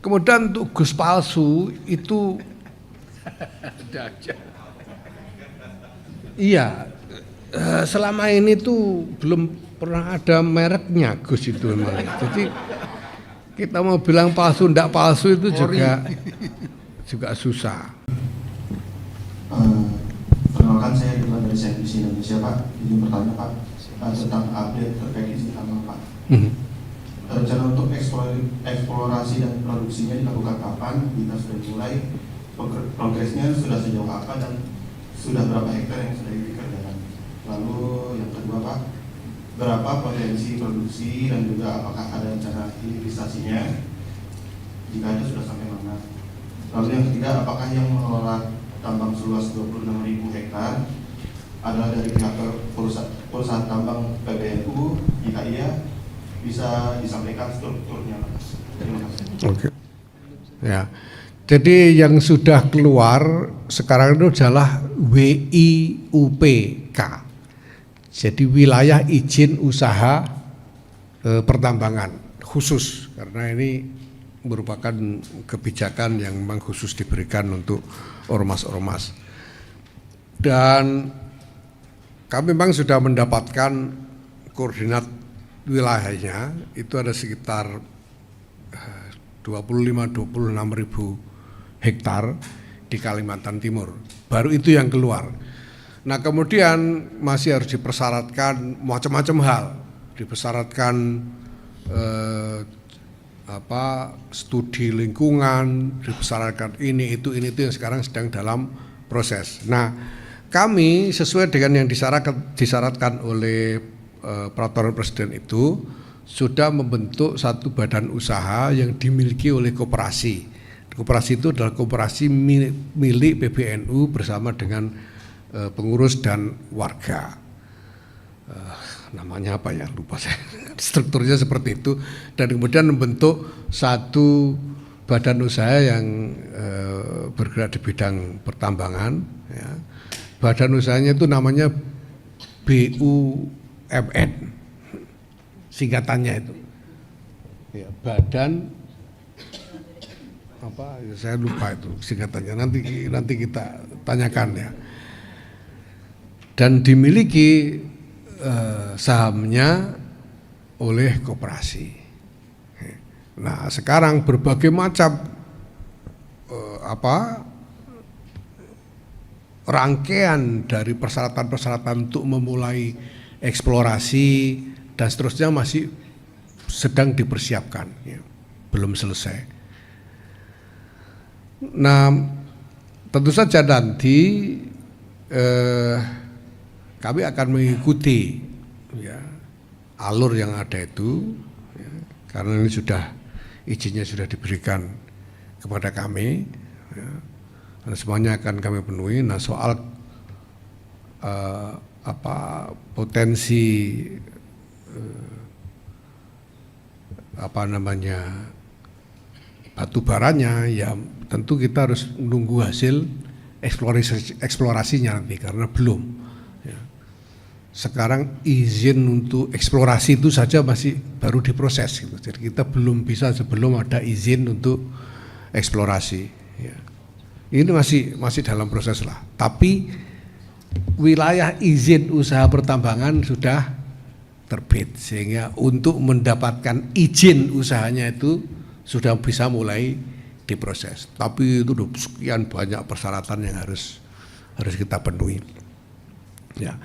Kemudian untuk Gus palsu itu iya, selama ini tuh belum pernah ada mereknya Gus itu memang. Jadi kita mau bilang palsu ndak palsu itu juga susah. Perkenalkan, saya Dima dari CNBC Indonesia, Pak. Ini bertanya, Pak, tentang update terkait isi tambang, Pak. Rencana untuk eksplorasi dan produksinya dilakukan kapan? Kita sudah mulai, progresnya sudah sejauh apa, dan sudah berapa hektar yang sudah dikerjakan? Lalu yang kedua, Pak, berapa potensi produksi dan juga apakah ada rencana hilirisasinya? Jika ada, sudah sampai mana? Lalu yang ketiga, apakah yang mengelola tambang seluas 26.000 hektar adalah dari pihak perusahaan tambang PBNU? Jika iya, bisa disampaikan strukturnya. Terima kasih. Oke. Ya. Jadi yang sudah keluar sekarang itu adalah WIUPK. Jadi wilayah izin usaha pertambangan khusus, karena ini merupakan kebijakan yang memang khusus diberikan untuk ormas-ormas. Dan kami memang sudah mendapatkan koordinat wilayahnya, itu ada sekitar 25-26 ribu hektar di Kalimantan Timur. Baru itu yang keluar. Nah kemudian masih harus dipersyaratkan macam-macam hal, dipersyaratkan studi lingkungan, dipersyaratkan ini itu yang sekarang sedang dalam proses. Nah kami sesuai dengan yang disyaratkan oleh peraturan presiden itu sudah membentuk satu badan usaha yang dimiliki oleh koperasi. Koperasi itu adalah koperasi milik PBNU bersama dengan pengurus dan warga. Namanya apa ya, lupa saya. Strukturnya seperti itu, dan kemudian membentuk satu badan usaha yang bergerak di bidang pertambangan. Ya. Badan usahanya itu namanya BUMN, singkatannya itu. Ya, badan apa? Saya lupa itu singkatannya. Nanti kita tanyakan ya. Dan dimiliki sahamnya oleh koperasi. Nah sekarang berbagai macam rangkaian dari persyaratan-persyaratan untuk memulai eksplorasi dan seterusnya masih sedang dipersiapkan, ya, belum selesai. Nah tentu saja nanti kami akan mengikuti ya, alur yang ada itu, ya, karena ini izinnya sudah diberikan kepada kami, ya, dan semuanya akan kami penuhi. Nah soal potensi batu baranya, ya tentu kita harus menunggu hasil eksplorasinya nanti, karena belum. Ya. Sekarang izin untuk eksplorasi itu saja masih baru diproses, gitu. Jadi kita belum bisa sebelum ada izin untuk eksplorasi. Ya. Ini masih dalam proses lah. Tapi wilayah izin usaha pertambangan sudah terbit, sehingga untuk mendapatkan izin usahanya itu sudah bisa mulai diproses. Tapi itu sekian banyak persyaratan yang harus kita penuhi. Ya.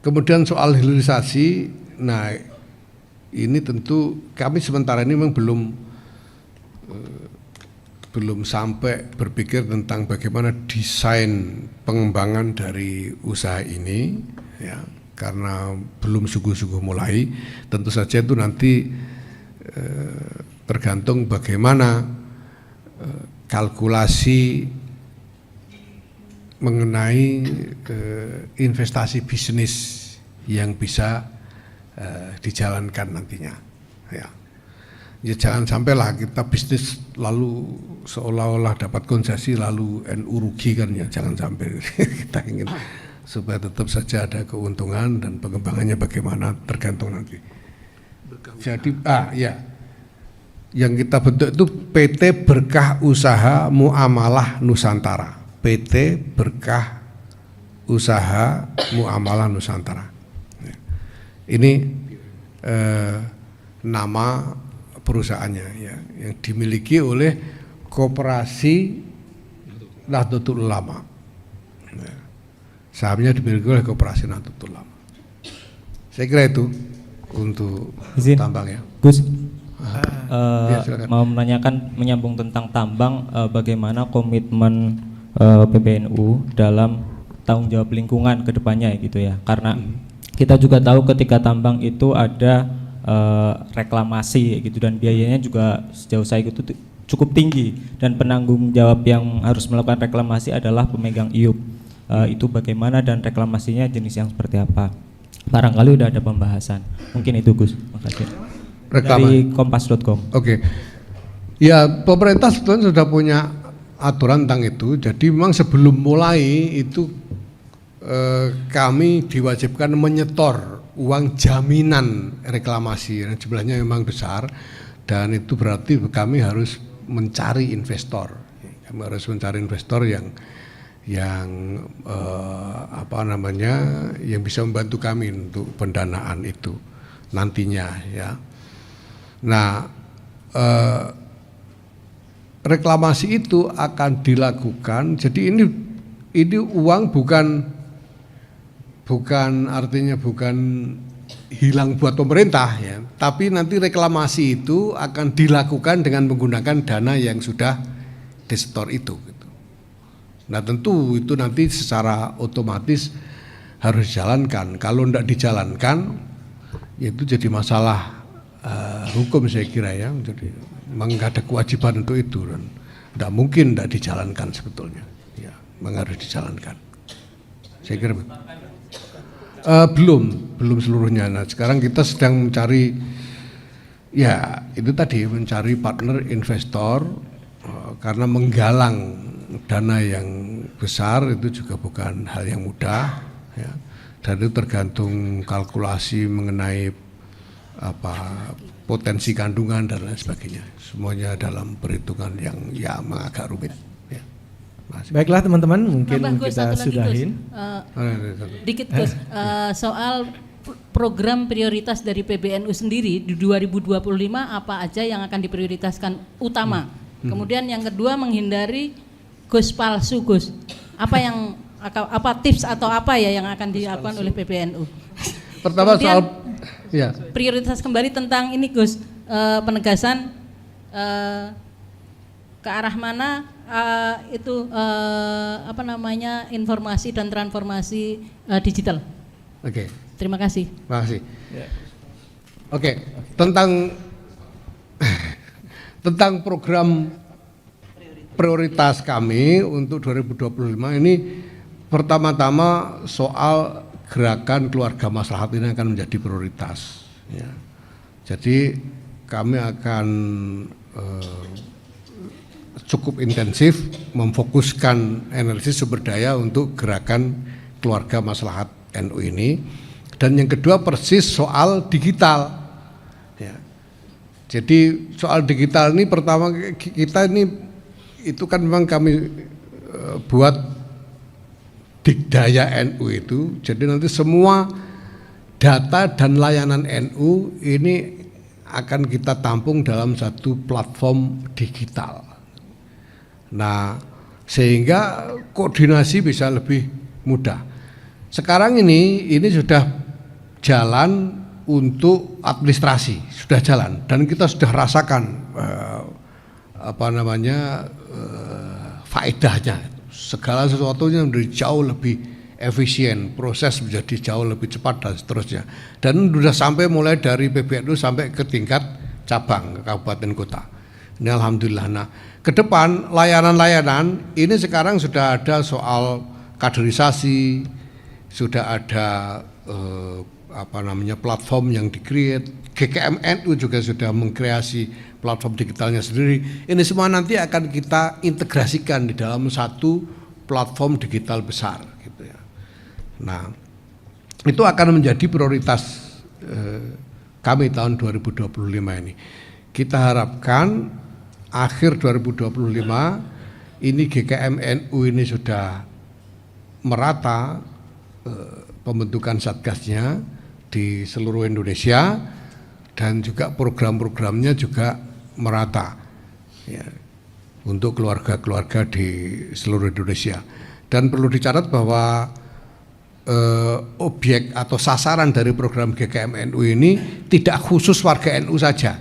Kemudian soal hilirisasi, nah ini tentu kami sementara ini memang belum sampai berpikir tentang bagaimana desain pengembangan dari usaha ini, ya, karena belum sungguh-sungguh mulai. Tentu saja itu nanti tergantung bagaimana kalkulasi mengenai investasi bisnis yang bisa dijalankan nantinya. Ya. Ya jangan sampailah kita bisnis lalu seolah-olah dapat konsesi lalu NU rugi kan, ya jangan sampai. Kita ingin supaya tetap saja ada keuntungan dan pengembangannya bagaimana tergantung nanti. Jadi ya Yang kita bentuk itu PT Berkah Usaha Muamalah Nusantara. PT Berkah Usaha Muamalah Nusantara. Ini nama perusahaannya ya, yang dimiliki oleh Koperasi Nahdlatul Ulama. Sahamnya dimiliki oleh Koperasi Nahdlatul Ulama. Saya kira itu untuk tambang ya. Gus, Ya, mau menanyakan menyambung tentang tambang, bagaimana komitmen PBNU dalam tanggung jawab lingkungan ke depannya gitu ya. Karena kita juga tahu ketika tambang itu ada reklamasi gitu, dan biayanya juga sejauh saya itu cukup tinggi, dan penanggung jawab yang harus melakukan reklamasi adalah pemegang IUP. Itu bagaimana dan reklamasinya jenis yang seperti apa? Barangkali udah ada pembahasan. Mungkin itu Gus. Makasih. Dari kompas.com. Oke. Ya, pemerintah sebetulnya sudah punya aturan tentang itu. Jadi memang sebelum mulai itu kami diwajibkan menyetor uang jaminan reklamasi, yang jumlahnya memang besar, dan itu berarti kami harus mencari investor. Kami harus mencari investor yang yang bisa membantu kami untuk pendanaan itu nantinya ya. Nah, reklamasi itu akan dilakukan. Jadi ini uang bukan artinya bukan hilang buat pemerintah ya, tapi nanti reklamasi itu akan dilakukan dengan menggunakan dana yang sudah disetor itu. Nah tentu itu nanti secara otomatis harus dijalankan. Kalau tidak dijalankan, ya itu jadi masalah hukum saya kira ya. Jadi memang ada kewajiban untuk itu, dan tidak mungkin tidak dijalankan sebetulnya. Ya, memang harus dijalankan. Saya kira belum seluruhnya. Nah sekarang kita sedang mencari, ya itu tadi, mencari partner investor, karena menggalang dana yang besar itu juga bukan hal yang mudah ya. Dan itu tergantung kalkulasi mengenai potensi kandungan dan lain sebagainya. Semuanya dalam perhitungan yang ya agak rumit ya. Baiklah teman-teman, mungkin Gus, kita sudahin. Dikit Gus, soal program prioritas dari PBNU sendiri di 2025 apa aja yang akan diprioritaskan utama. Kemudian yang kedua, menghindari Gus palsu Gus. Apa tips atau apa ya yang akan dilakukan oleh PBNU? Pertama kemudian, soal ya. Prioritas kembali tentang ini Gus, penegasan ke arah mana informasi dan transformasi digital. Oke. Terima kasih. Terima kasih. Oke, tentang program prioritas kami untuk 2025 ini, pertama-tama soal gerakan keluarga maslahat ini akan menjadi prioritas ya. Jadi kami akan cukup intensif memfokuskan energi sumber daya untuk gerakan keluarga maslahat NU ini. Dan yang kedua persis soal digital ya. Jadi soal digital ini pertama kita ini itu kan memang kami buat Digdaya NU itu, jadi nanti semua data dan layanan NU ini akan kita tampung dalam satu platform digital. Nah, sehingga koordinasi bisa lebih mudah. Sekarang ini sudah jalan untuk administrasi, sudah jalan, dan kita sudah rasakan faedahnya. Segala sesuatunya menjadi jauh lebih efisien, proses menjadi jauh lebih cepat dan seterusnya. Dan sudah sampai mulai dari PBNU sampai ke tingkat cabang, ke kabupaten kota. Ini alhamdulillah. Nah, ke depan layanan-layanan ini sekarang sudah ada soal kaderisasi, sudah ada platform yang di-create. GKMNU juga sudah mengkreasi platform digitalnya sendiri. Ini semua nanti akan kita integrasikan di dalam satu platform digital besar gitu ya. Nah, itu akan menjadi prioritas kami tahun 2025 ini. kita harapkan akhir 2025 ini GKM NU ini sudah merata pembentukan satgasnya di seluruh Indonesia dan juga program-programnya juga merata ya, untuk keluarga-keluarga di seluruh Indonesia. Dan perlu dicatat bahwa objek atau sasaran dari program GKM NU ini tidak khusus warga NU saja.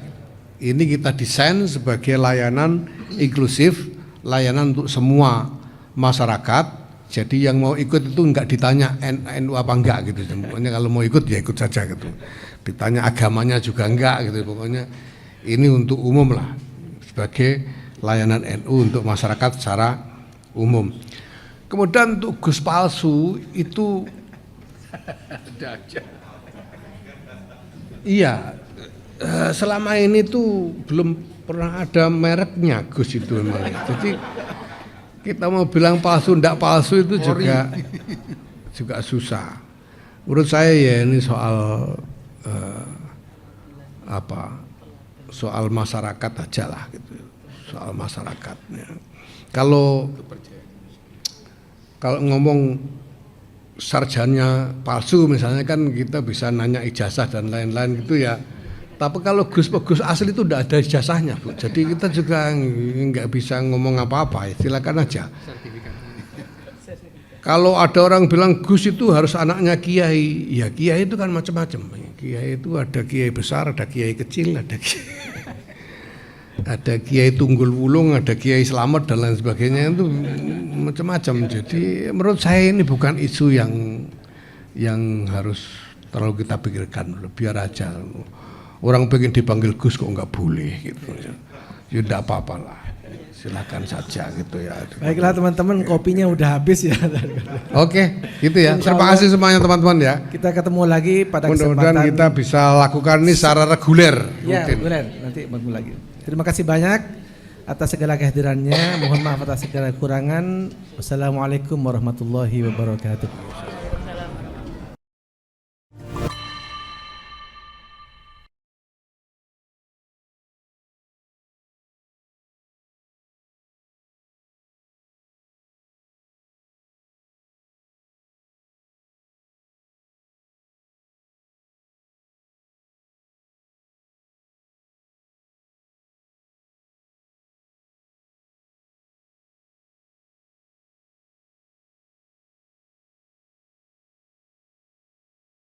Ini kita desain sebagai layanan inklusif, layanan untuk semua masyarakat. Jadi yang mau ikut itu enggak ditanya NU apa enggak gitu. Pokoknya kalau mau ikut ya ikut saja gitu. Ditanya agamanya juga enggak gitu. Pokoknya ini untuk umum lah, sebagai layanan NU untuk masyarakat secara umum. Kemudian untuk Gus palsu itu iya, selama ini tuh belum pernah ada mereknya Gus itu memang. Jadi kita mau bilang palsu ndak palsu itu juga susah. Menurut saya ya ini soal soal masyarakat aja lah gitu. Soal masyarakatnya. Kalau ngomong sarjana palsu misalnya kan kita bisa nanya ijazah dan lain-lain gitu ya. Tapi kalau Gus asli itu tidak ada ijazahnya, Bu. Jadi kita juga nggak bisa ngomong apa-apa, silakan aja. Kalau ada orang bilang Gus itu harus anaknya kiai, ya kiai itu kan macam-macam. Kiai itu ada kiai besar, ada kiai kecil, ada kiai tunggul wulung, ada kiai selamat dan lain sebagainya, itu macam-macam. Jadi menurut saya ini bukan isu yang harus terlalu kita pikirkan, biar aja. Orang pengen dipanggil Gus kok nggak boleh gitu ya. Ya enggak apa-apa lah. Silakan saja gitu ya. Baiklah teman-teman, kopinya udah habis ya. Oke, gitu ya. Terima kasih semuanya teman-teman ya. Kita ketemu lagi pada mudah-mudahan kesempatan kita bisa lakukan ini secara reguler. Ya, rutin. reguler. Nanti ketemu lagi. Terima kasih banyak atas segala kehadirannya. Mohon maaf atas segala kekurangan. Wassalamualaikum warahmatullahi wabarakatuh.